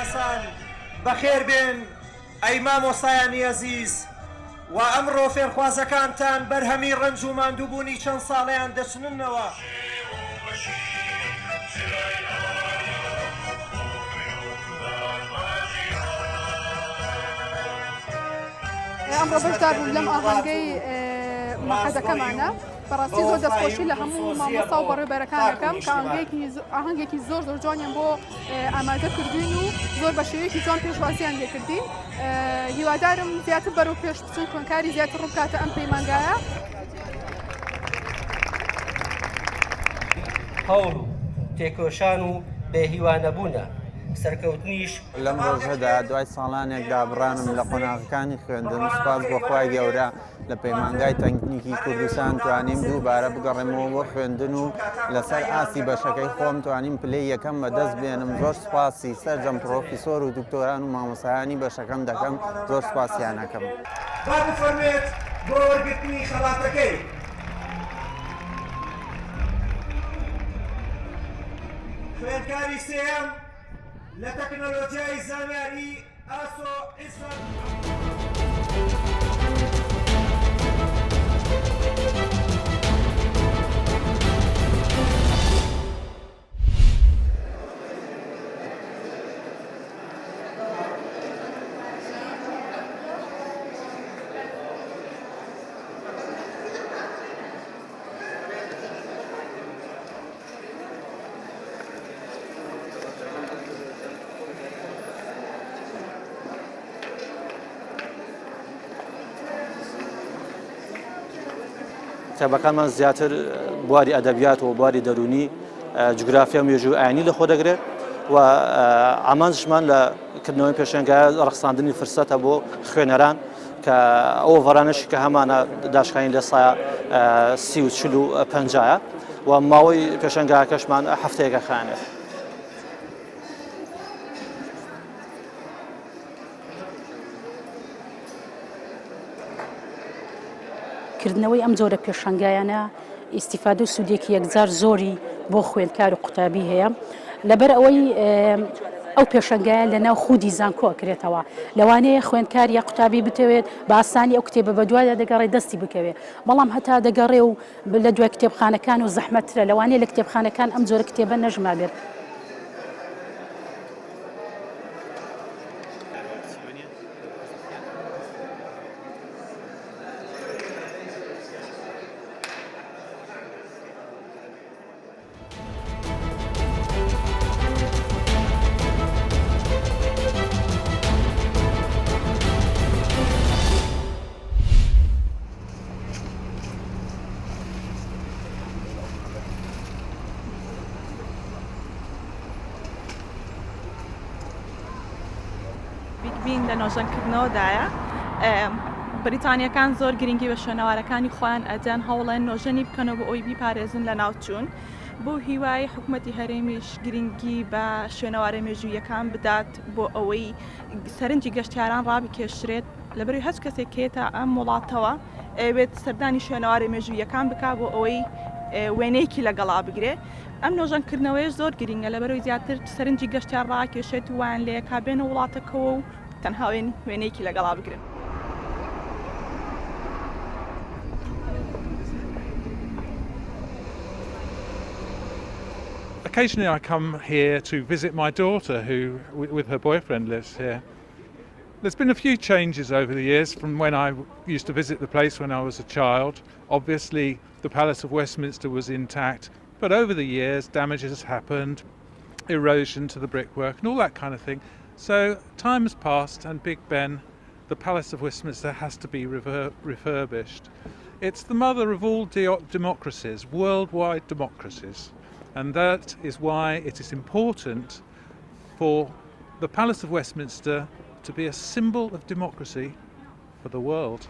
ئاسان بەخێر بێن ئەی مامۆستایانی ئەزیز و ئەمڕۆ فێرخوازەکانتان بەرهەمی ڕەنج و ماندووبوونی چەند ساڵەیان دەچننەوە. ئەمڕۆ بەشدار بوون لەم ئاهەنگەی مەحەزەکەمانە. بەڕاستی زۆر دەستخۆشی لە هەموو مامۆستا و بەڕێبەرەکانەکەم کە ئاهەنگێکی زۆر جوانیان بۆ ئامادە کردوین و زۆر بە شێوەیەکی جوان پێشوازیان لێکردین. هیوادارم زیاتر بەرەو پێش بچن، خوێندکاری زیاتر ڕووبکاتە ئەم پەیمانگایە. هەوڵ و تێکۆشان و بێهیوانەبوونە سەرکەوتنیش لەم ڕۆژەدا دوای ساڵانێکدا بڕانم لە قۆناغەکانی خوێندن. سوپاس بۆ خوای گەورە لە پەیمانگای تەکنیکی کوردستان توانیم دووبارە بگەڕێمەوە بۆ خوێندن و لەسەر ئاسی بەشەکەی خۆم توانیم پلەی یەکەم بەدەست بێنم. زۆر سوپاسی سەرجەم پرۆفیسۆر و دکتۆران و مامۆستایانی بەشەکەم دەکەم. زۆر سوپاسیانەکەم. با بفەرمێت بۆ وەرگرتنی خەڵاتەکەی. خوێندکاری سێەم لە تەکنۆلۆژیای زانیاری ئاسۆ ئیسفان. کتێبەکانمان زیاتر بواری ئەدەبیات و بواری دەرونی جوگرافیا و مێژووی ئاینی لەخۆ دەگرێت و ئامانجمان لە کردنەوەی پێشەنگایە ڕەخساندنی فرسەتە بۆ خوێنەران کە ئەوە ڤەرانشی کە هەمانە داشکانی لە سایە 30 و 50 و ماوەی پێشەنگایەکەشمان هەفتەیەکە خانێت. کردنەوەی ئەم جۆرە پێشەنگایانە ئیسیفادە و سوودێکی یەکجار زۆری بۆ خوێندکار و قوتابی هەیە لەبەر ئەوەی ئەو پێشەنگایە لە ناو خودی زانکۆ ئەکرێتەوە. لەوانەیە خوێندکار یا قوتابی بتەوێت بە ئاسانی ئەو کتێبە بە دوایە دەگەڕێ دەستی بکەوێت، بەڵام هەتا دەگەڕێ و لە دوای کتێبخانەکان و زەحمەترە. لەوانەیە لە کتێبخانەکان ئەم جۆرە کتێبە نەژما بێت. بین لە نۆژەنکردنەوەدایە بریتانیەکان زۆر گرنگی بە شوێنەوارەکانی خۆیان ئەدەن هەوڵێن نۆژەنی بکەنەوە بۆ ئەوی بیپارێزن لە ناوچوون. بۆ هیوای حکوومەتی هەرێمیش گرنگی بە شوێنەوارە مێژوویەکان بدات بۆ ئەوەی سەرنجی گەشتیاران ڕابکێشرێت لەبەروی هەچ کەسێک کێتە ئەم وڵاتەوە ئەوێت سەردانی شوێنەوارە مێژوویەکان بکات بۆ ئەوەی وێنەیەکی لەگەڵا بگرێ. ئەم نۆژەنکردنەوەیش زۆر گرنگە لەبەرەوەی زیاتر سەرنجی گەشتیار ڕاکێشێت و وان لێ کابێنە وڵاتەکەەوە و تەنها وێنەیەکی لەگەڵا بگرن. Occasionally I come here to visit my daughter who, with her boyfriend, lives here. There's been a few changes over the years from when I used to visit the place when I was a child. Obviously the Palace of Westminster was intact, but over the years damage has happened, erosion to the brickwork and all that kind of thing. So time has passed and Big Ben, the Palace of Westminster, has to be refurbished. It's the mother of all democracies, worldwide democracies. And that is why it is important for the Palace of Westminster to be a symbol of democracy for the world.